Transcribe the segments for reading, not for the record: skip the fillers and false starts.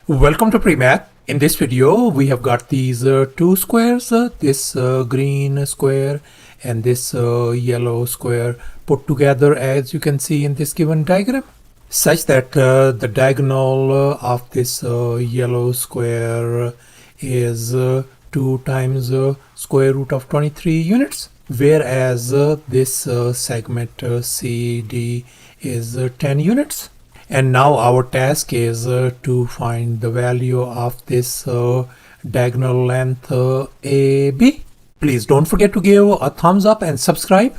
Welcome to PreMath. In this video, we have got these two squares, this green square and this yellow square put together, as you can see in this given diagram, such that the diagonal of this yellow square is 2 times square root of 23 units, whereas this segment CD is 10 units. And now our task is to find the value of this diagonal length AB. Please don't forget to give a thumbs up and subscribe.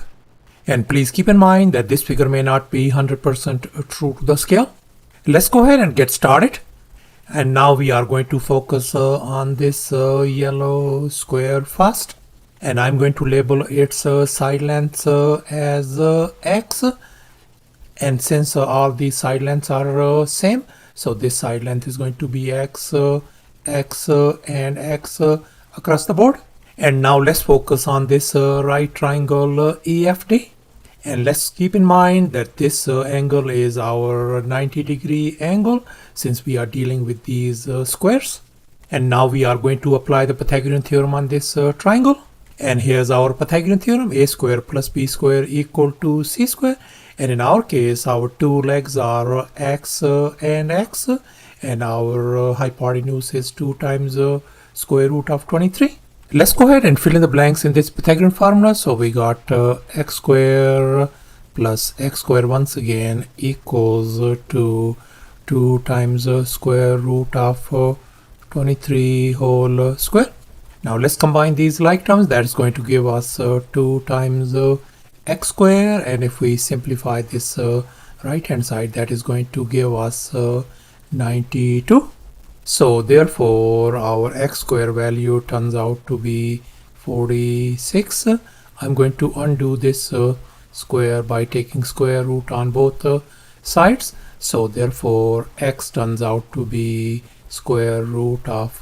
And please keep in mind that this figure may not be 100% true to the scale. Let's go ahead and get started. And now we are going to focus on this yellow square first. And I'm going to label its side lengths as X. And since all these side lengths are same, so this side length is going to be X, X, and X across the board. And now let's focus on this right triangle EFD. And let's keep in mind that this angle is our 90-degree angle since we are dealing with these squares. And now we are going to apply the Pythagorean theorem on this triangle. And here's our Pythagorean theorem: a square plus b square equal to c square. And in our case, our two legs are x and x, and our hypotenuse is 2 times square root of 23. Let's go ahead and fill in the blanks in this Pythagorean formula. So we got x square plus x square once again equals to 2 times square root of 23 whole square. Now let's combine these like terms. That is going to give us 2 times x square, and if we simplify this right hand side, that is going to give us 92. So therefore our x square value turns out to be 46. I'm going to undo this square by taking square root on both sides. So therefore x turns out to be square root of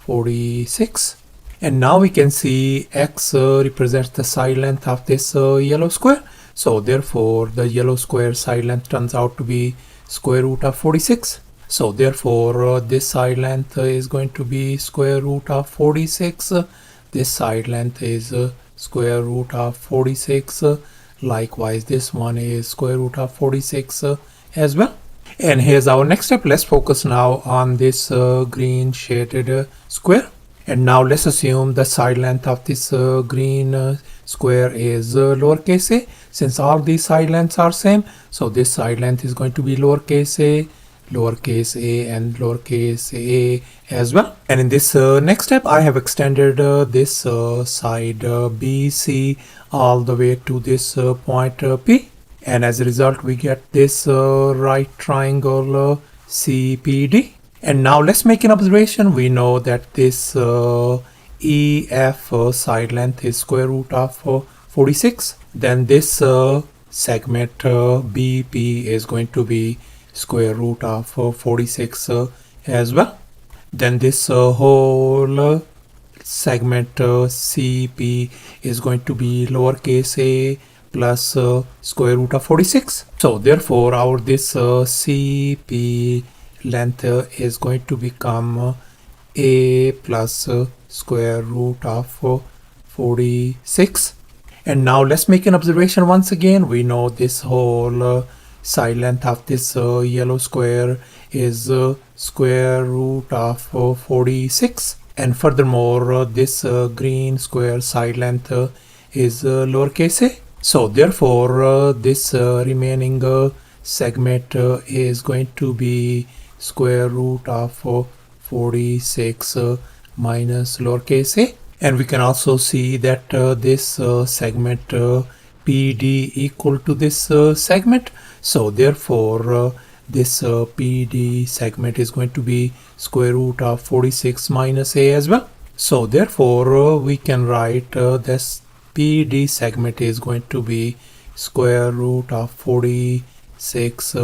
46. And now we can see x represents the side length of this yellow square. So therefore the yellow square side length turns out to be square root of 46. So therefore this side length is going to be square root of 46. This side length is square root of 46. Likewise, this one is square root of 46 as well. And here's our next step. Let's focus now on this green shaded square. And now let's assume the side length of this green square is lowercase a. Since all these side lengths are same, so this side length is going to be lowercase a, and lowercase a as well. And in this next step, I have extended this side BC all the way to this point P. And as a result, we get this right triangle CPD. And now let's make an observation. We know that this EF side length is square root of 46. Then this segment BP is going to be square root of 46 as well. Then this whole segment CP is going to be lowercase a plus square root of 46. So therefore our this CP length is going to become a plus square root of 46. And now let's make an observation once again. We know this whole side length of this yellow square is square root of 46. And furthermore, this green square side length is lowercase a. So therefore this remaining segment is going to be square root of 46 minus lowercase a. And we can also see that this segment PD equal to this segment. So therefore this PD segment is going to be square root of 46 minus a as well. So therefore we can write this PD segment is going to be square root of 46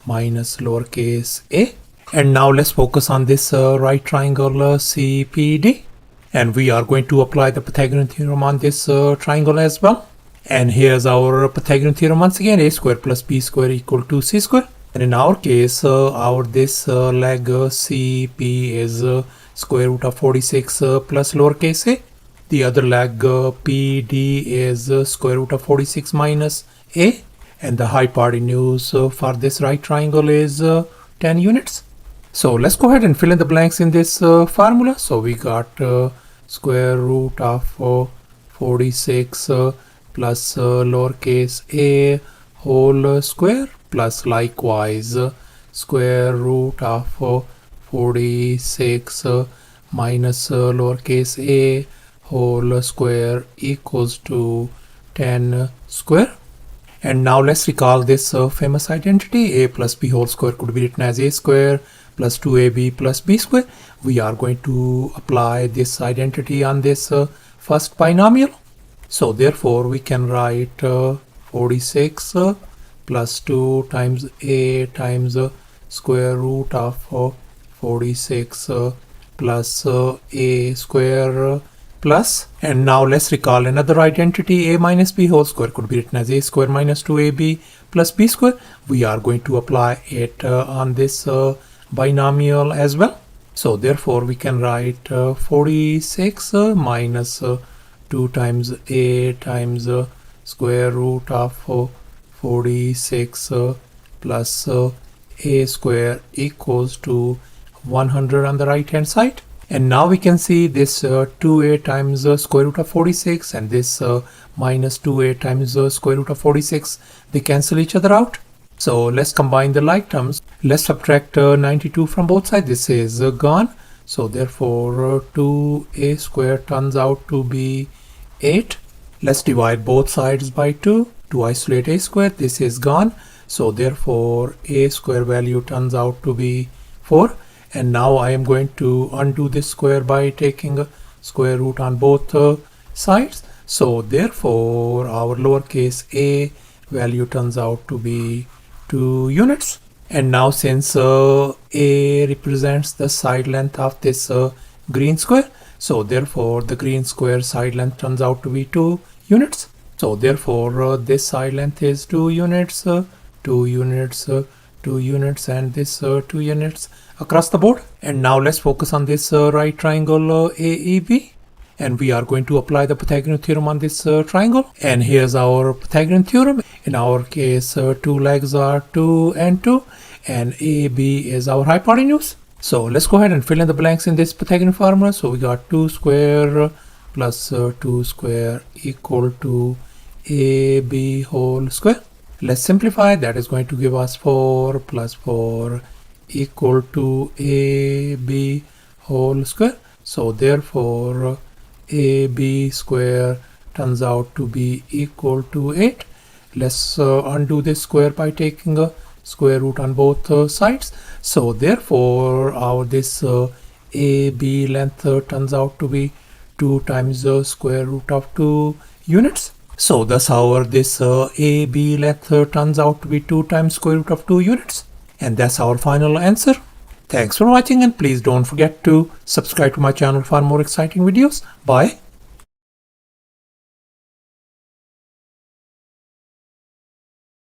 minus lowercase a. And now let's focus on this right triangle CPD. And we are going to apply the Pythagorean theorem on this triangle as well. And here's our Pythagorean theorem once again: a square plus b square equal to c square. And in our case, our this leg CP is square root of 46 plus lowercase a. The other leg PD is square root of 46 minus a. And the hypotenuse for this right triangle is 10 units. So let's go ahead and fill in the blanks in this formula. So we got square root of 46 plus lowercase a whole square plus likewise square root of 46 minus lowercase a whole square equals to 10 square. And now let's recall this famous identity. A plus b whole square could be written as a square plus 2ab plus b square. We are going to apply this identity on this first binomial. So therefore we can write 46 plus 2 times a times square root of 46 plus a square plus, and now let's recall another identity. A minus b whole square could be written as a square minus 2ab plus b square. We are going to apply it on this binomial as well. So therefore we can write 46 minus 2 times a times square root of 46 plus a square equals to 100 on the right hand side. And now we can see this 2a times square root of 46 and this minus 2a times square root of 46, they cancel each other out. So let's combine the like terms. Let's subtract 92 from both sides. This is gone. So therefore 2a square turns out to be 8. Let's divide both sides by 2 to isolate a square. This is gone. So therefore a square value turns out to be 4. And now I am going to undo this square by taking a square root on both sides. So therefore our lowercase a value turns out to be 2 units. And now since a represents the side length of this green square, so therefore the green square side length turns out to be 2 units. So therefore this side length is 2 units, 2 units, 2 units, and this 2 units across the board. And now let's focus on this right triangle AEB, and we are going to apply the Pythagorean theorem on this triangle. And here's our Pythagorean theorem. In our case 2 legs are 2 and 2, and AB is our hypotenuse. So let's go ahead and fill in the blanks in this Pythagorean formula. So we got 2 square plus 2 square equal to AB whole square. Let's simplify. That is going to give us 4 plus 4 equal to AB whole square. So therefore AB square turns out to be equal to 8. Let's undo this square by taking a square root on both sides. So therefore our this AB length turns out to be 2 times the square root of 2 units. So thus our this AB length turns out to be 2 times square root of 2 units. And that's our final answer. Thanks for watching, and please don't forget to subscribe to my channel for more exciting videos. Bye.